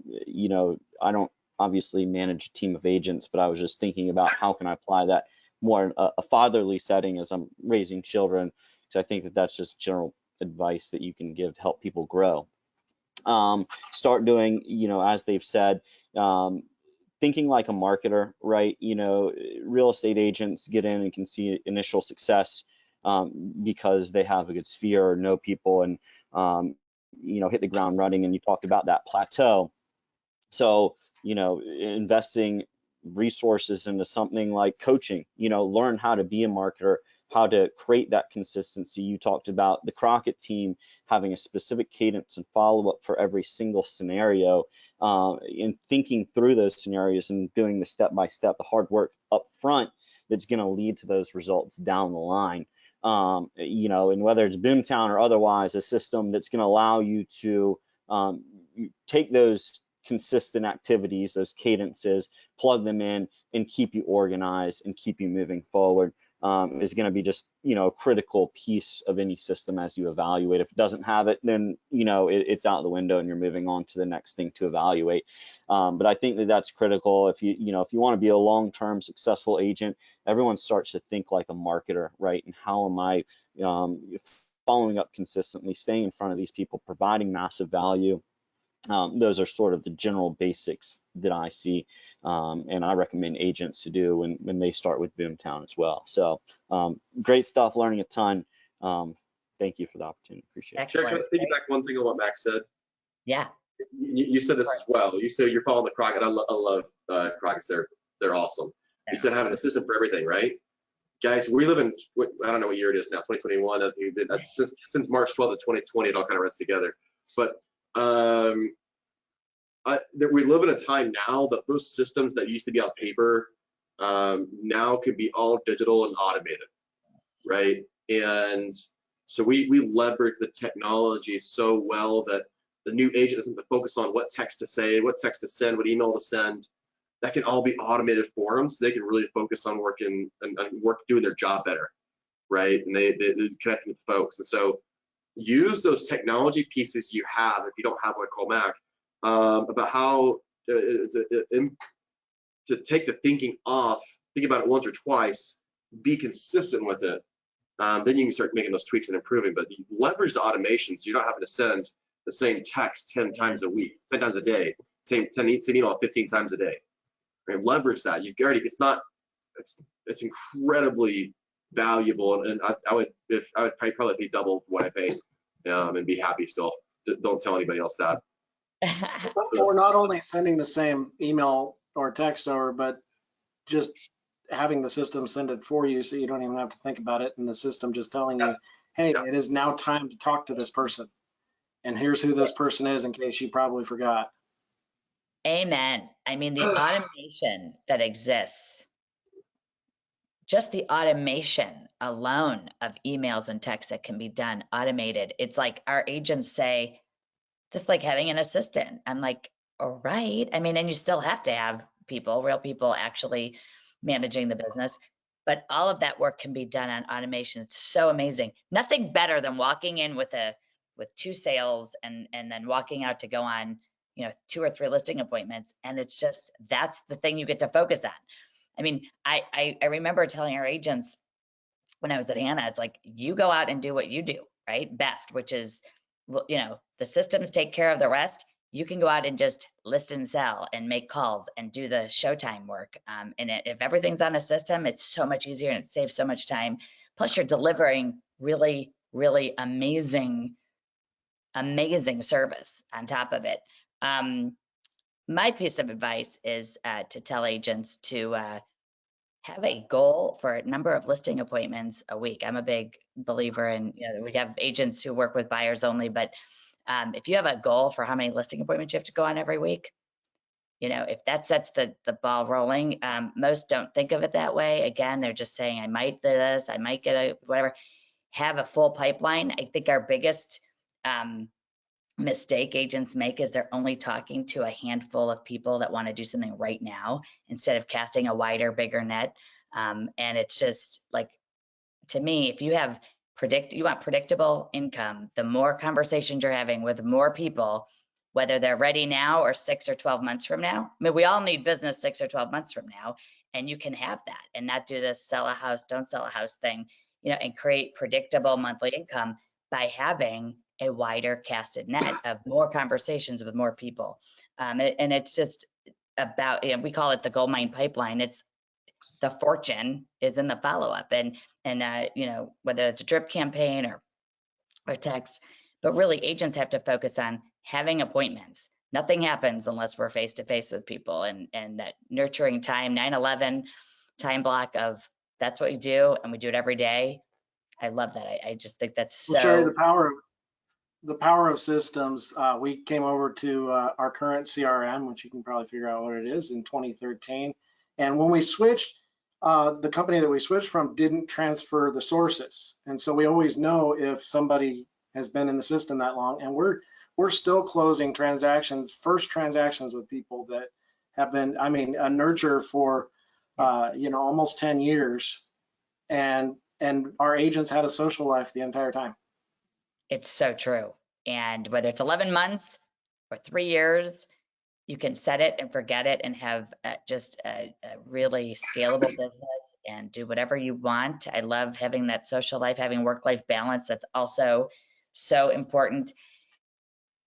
don't obviously manage a team of agents, but I was just thinking about how can I apply that more in a fatherly setting as I'm raising children, because I think that that's just general advice that you can give to help people grow. Start doing, as they've said, thinking like a marketer, right? Real estate agents get in and can see initial success because they have a good sphere or know people, and hit the ground running. And you talked about that plateau. So, investing resources into something like coaching, learn how to be a marketer, how to create that consistency. You talked about the Crockett team having a specific cadence and follow-up for every single scenario, and thinking through those scenarios and doing the step-by-step, the hard work up front that's going to lead to those results down the line. And whether it's Boomtown or otherwise, a system that's going to allow you to take those consistent activities, those cadences, plug them in, and keep you organized and keep you moving forward. is going to be just, a critical piece of any system as you evaluate. If it doesn't have it, then, it's out the window and you're moving on to the next thing to evaluate. But I think that that's critical. If you want to be a long-term successful agent, everyone starts to think like a marketer, right? And how am I following up consistently, staying in front of these people, providing massive value? Those are sort of the general basics that I see, and I recommend agents to do when they start with Boomtown as well. So great stuff, learning a ton. Thank you for the opportunity. Appreciate it. Chair, can I Excellent. piggyback one thing on what Max said? Yeah. You said this as well. You said you're following the Crockett. I love Crockett's. They're awesome. You said having a system for everything, right? Guys, we live in, I don't know what year it is now, 2021. I think since March 12th of 2020, it all kind of runs together. But we live in a time now that those systems that used to be on paper now can be all digital and automated, right? And so we leverage the technology so well that the new agent doesn't have to focus on what text to say, what text to send, what email to send. That can all be automated for them, so they can really focus on working and doing their job better, right? And they connecting with folks. And so use those technology pieces you have, if you don't have one, call Mac, about how to take the thinking off, think about it once or twice, be consistent with it. Then you can start making those tweaks and improving. But you leverage the automation so you're not having to send the same text 10 times a week, 10 times a day, same email 15 times a day. Right? Leverage that. You've already, it's incredibly valuable, and I would probably pay double what I pay, and be happy still. Don't tell anybody else that. We're not only sending the same email or text over, but just having the system send it for you, so you don't even have to think about it, and the system just telling you, hey, it is now time to talk to this person, and here's who this person is in case you probably forgot. Amen. I mean, the automation that exists, just the automation alone of emails and texts that can be done automated. It's like our agents say, just like having an assistant. I'm like, all right. I mean, and you still have to have people, real people actually managing the business, but all of that work can be done on automation. It's so amazing. Nothing better than walking in with 2 sales and then walking out to go on, 2 or 3 listing appointments. And it's just, that's the thing you get to focus on. I mean, I remember telling our agents when I was at Hannah, it's like, you go out and do what you do, right? Best, which is, the systems take care of the rest. You can go out and just list and sell and make calls and do the showtime work. And if everything's on a system, it's so much easier and it saves so much time. Plus you're delivering really, really amazing service on top of it. My piece of advice is to tell agents to have a goal for a number of listing appointments a week. I'm a big believer in, we have agents who work with buyers only, but if you have a goal for how many listing appointments you have to go on every week, if that sets the ball rolling, most don't think of it that way. Again, they're just saying, I might do this, I might get a whatever. Have a full pipeline. I think our biggest mistake agents make is they're only talking to a handful of people that want to do something right now instead of casting a wider, bigger net. And it's just like, to me, if you have you want predictable income, the more conversations you're having with more people, whether they're ready now or 6 or 12 months from now. I mean, we all need business 6 or 12 months from now, and you can have that and not do this sell a house, don't sell a house thing, and create predictable monthly income by having a wider casted net of more conversations with more people. And it's just about, we call it the gold mine pipeline. It's the fortune is in the follow-up, and whether it's a drip campaign or text, but really agents have to focus on having appointments. Nothing happens unless we're face-to-face with people, and that nurturing time, 9/11 time block of that's what we do, and we do it every day. I love that. I just think that's so. Well, Sherry, the power of systems. We came over to our current CRM, which you can probably figure out what it is, in 2013. And when we switched, the company that we switched from didn't transfer the sources. And so we always know if somebody has been in the system that long, and we're still closing first transactions with people that have been, a nurture for, almost 10 years. and our agents had a social life the entire time. It's so true. And whether it's 11 months or 3 years, you can set it and forget it and have just a really scalable business and do whatever you want. I love having that social life, having work-life balance. That's also so important.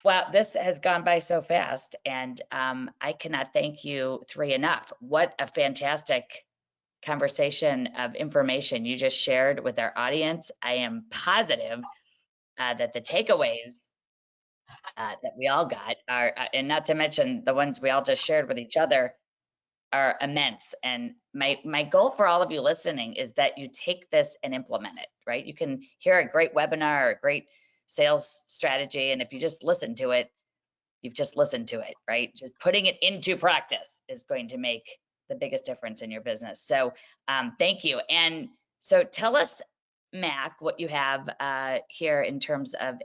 Well, this has gone by so fast, and I cannot thank you three enough. What a fantastic conversation of information you just shared with our audience. I am positive that the takeaways that we all got are, and not to mention the ones we all just shared with each other, are immense. And my goal for all of you listening is that you take this and implement it, right? You can hear a great webinar or a great sales strategy, and if you just listen to it, you've just listened to it, right? Just putting it into practice is going to make the biggest difference in your business. So thank you. And so tell us, Mac, what you have here in terms of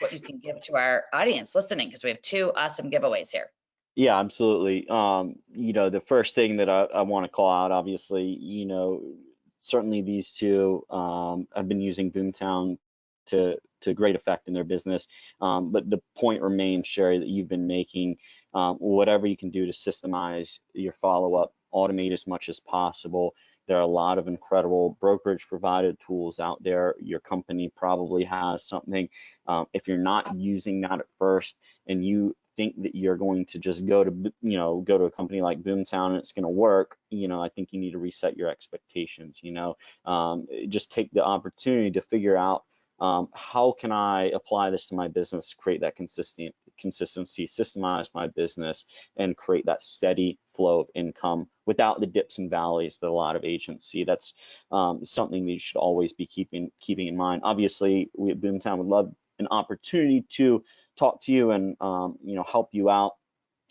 what you can give to our audience listening, because we have two awesome giveaways here. Yeah, absolutely. The first thing that I want to call out, obviously, certainly these two have been using Boomtown to great effect in their business. But the point remains, Sherry, that you've been making, whatever you can do to systemize your follow-up, automate as much as possible. There are a lot of incredible brokerage provided tools out there. Your company probably has something. If you're not using that at first and you think that you're going to just go to a company like Boomtown and it's going to work, I think you need to reset your expectations. Just take the opportunity to figure out how can I apply this to my business, create that consistency, systemize my business, and create that steady flow of income without the dips and valleys that a lot of agents see. That's something that you should always be keeping in mind. Obviously, we at Boomtown would love an opportunity to talk to you and help you out.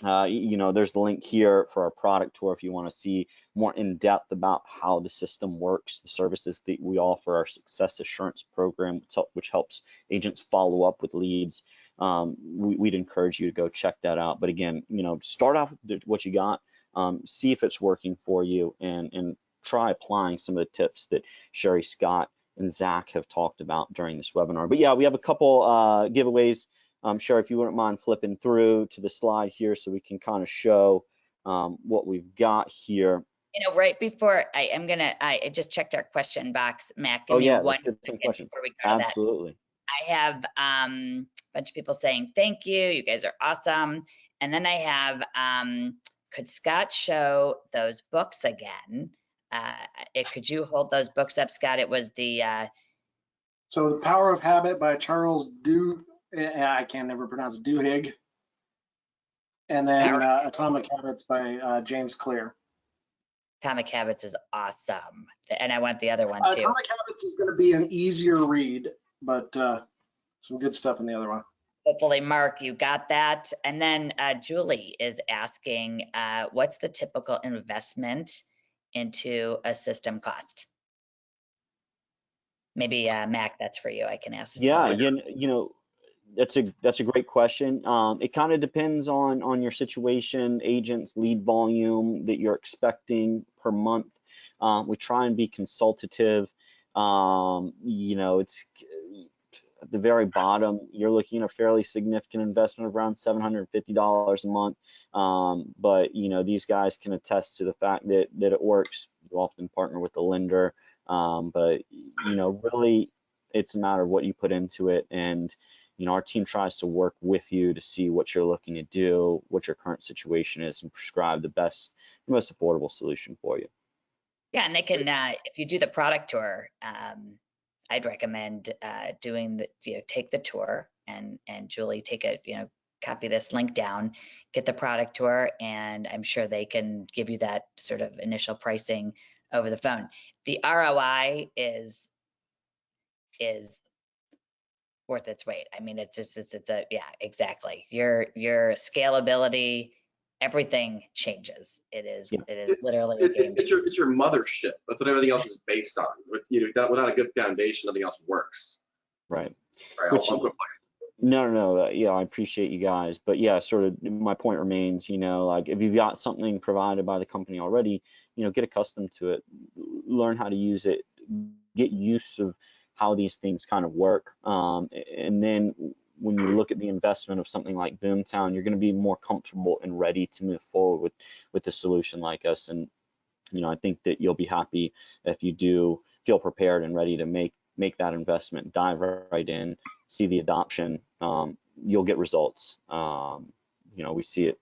There's the link here for our product tour if you want to see more in depth about how the system works, the services that we offer, our success assurance program, which helps agents follow up with leads. We'd encourage you to go check that out. But again, start off with what you got, see if it's working for you, and try applying some of the tips that Sherry, Scott, and Zach have talked about during this webinar. But yeah, we have a couple giveaways. Sherry, if you wouldn't mind flipping through to the slide here so we can kind of show what we've got here. Right before I just checked our question box, Mac. Give me one second some questions. Before we go to Absolutely. That. I have a bunch of people saying thank you. You guys are awesome. And then I have, could Scott show those books again? Could you hold those books up, Scott? It was the So The Power of Habit by Charles I can never pronounce it, Duhigg. And then Atomic Habits by James Clear. Atomic Habits is awesome. And I want the other one too. Atomic Habits is going to be an easier read, but some good stuff in the other one. Hopefully, Mark, you got that. And then Julie is asking, what's the typical investment into a system cost? Maybe Mac, that's for you. I can ask. Yeah, that's a great question. It kind of depends on your situation, agents, lead volume that you're expecting per month. We try and be consultative. It's at the very bottom, you're looking at a fairly significant investment of around $750 a month. But these guys can attest to the fact that it works. You often partner with the lender, but really it's a matter of what you put into it. And our team tries to work with you to see what you're looking to do, what your current situation is, and prescribe the best, most affordable solution for you. Yeah, and they can, if you do the product tour, I'd recommend doing take the tour and Julie copy this link down, get the product tour, and I'm sure they can give you that sort of initial pricing over the phone. The ROI is worth its weight. I mean, yeah, exactly. Your scalability, everything changes. It is literally a game changer. It's your mothership. That's what everything else is based on. Without a good foundation, nothing else works. Right. No. Yeah, I appreciate you guys, but yeah, sort of my point remains, like if you've got something provided by the company already, get accustomed to it, learn how to use it, get used to how these things kind of work. And then when you look at the investment of something like Boomtown, you're going to be more comfortable and ready to move forward with a solution like us. And I think that you'll be happy if you do feel prepared and ready to make that investment, dive right in, see the adoption. You'll get results. We see it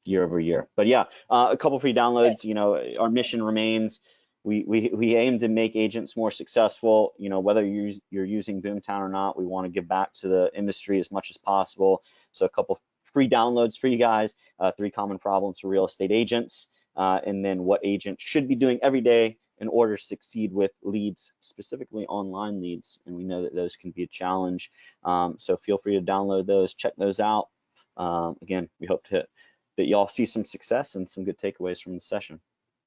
year over year. But yeah, a couple free downloads. Our mission remains. We aim to make agents more successful. Whether you're using Boomtown or not, we want to give back to the industry as much as possible. So a couple free downloads for you guys. 3 common problems for real estate agents, and then what agents should be doing every day in order to succeed with leads, specifically online leads. And we know that those can be a challenge. So feel free to download those, check those out. Again, we hope that y'all see some success and some good takeaways from the session.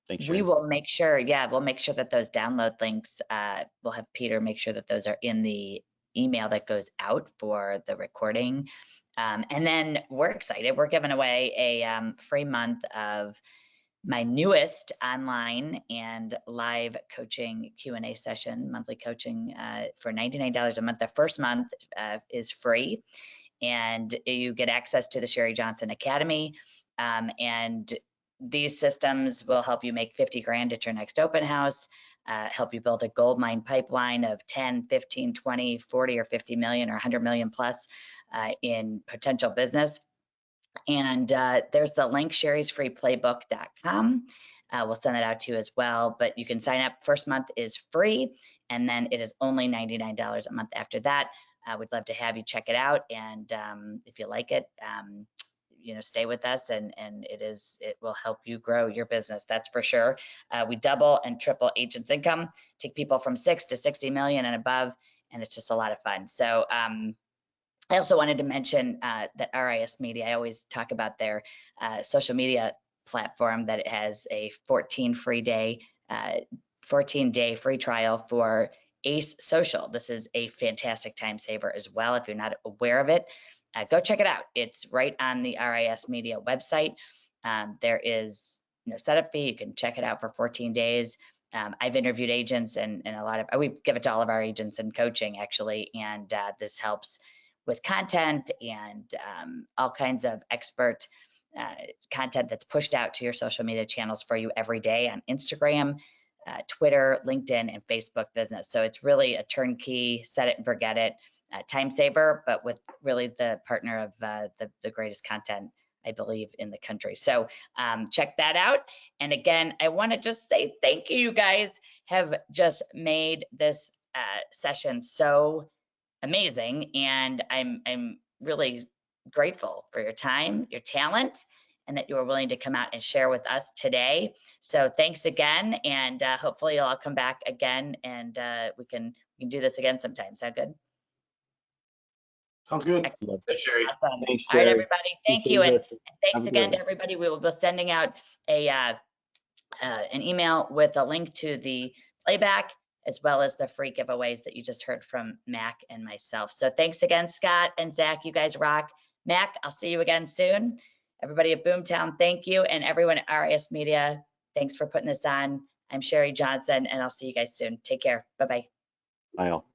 Thanks, Sharon. We will make sure, we'll make sure that those download links, we'll have Peter make sure that those are in the email that goes out for the recording. And then we're excited. We're giving away a free month of my newest online and live coaching Q&A session, monthly coaching for $99 a month. The first month is free, and you get access to the Sherry Johnson Academy. And these systems will help you make 50 grand at your next open house, help you build a gold mine pipeline of 10, 15, 20, 40, or 50 million or 100 million plus in potential business. And there's the link, sherrysfreeplaybook.com. We'll send that out to you as well, but you can sign up. First month is free, and then it is only $99 a month after that. We'd love to have you check it out, and if you like it, stay with us, and it will help you grow your business, that's for sure. We double and triple agents' income, take people from 6 to 60 million and above, and it's just a lot of fun. So I also wanted to mention that RISmedia, I always talk about their social media platform, that it has a 14-day free trial for Ace Social. This is a fantastic time saver as well. If you're not aware of it, go check it out. It's right on the RISmedia website. There is no setup fee. You can check it out for 14 days. I've interviewed agents, and we give it to all of our agents in coaching, actually, and this helps with content and all kinds of expert content that's pushed out to your social media channels for you every day on Instagram, Twitter, LinkedIn, and Facebook business. So it's really a turnkey, set it and forget it, time saver, but with really the partner of the greatest content, I believe, in the country. So check that out. And again, I want to just say thank you. You guys have just made this session so amazing, and I'm really grateful for your time, your talent, and that you were willing to come out and share with us today. So thanks again, and hopefully you'll all come back again, and we can do this again sometime. Sound good? Sounds good. Thanks, Sherry. Awesome. Thanks, All right, Sherry. everybody. Thank you, and thanks Have a again good to everybody. We will be sending out an email with a link to the playback, as well as the free giveaways that you just heard from Mac and myself. So thanks again, Scott and Zach. You guys rock. Mac, I'll see you again soon. Everybody at Boomtown, thank you. And everyone at RISmedia, thanks for putting this on. I'm Sherry Johnson, and I'll see you guys soon. Take care. Bye-bye. Bye all.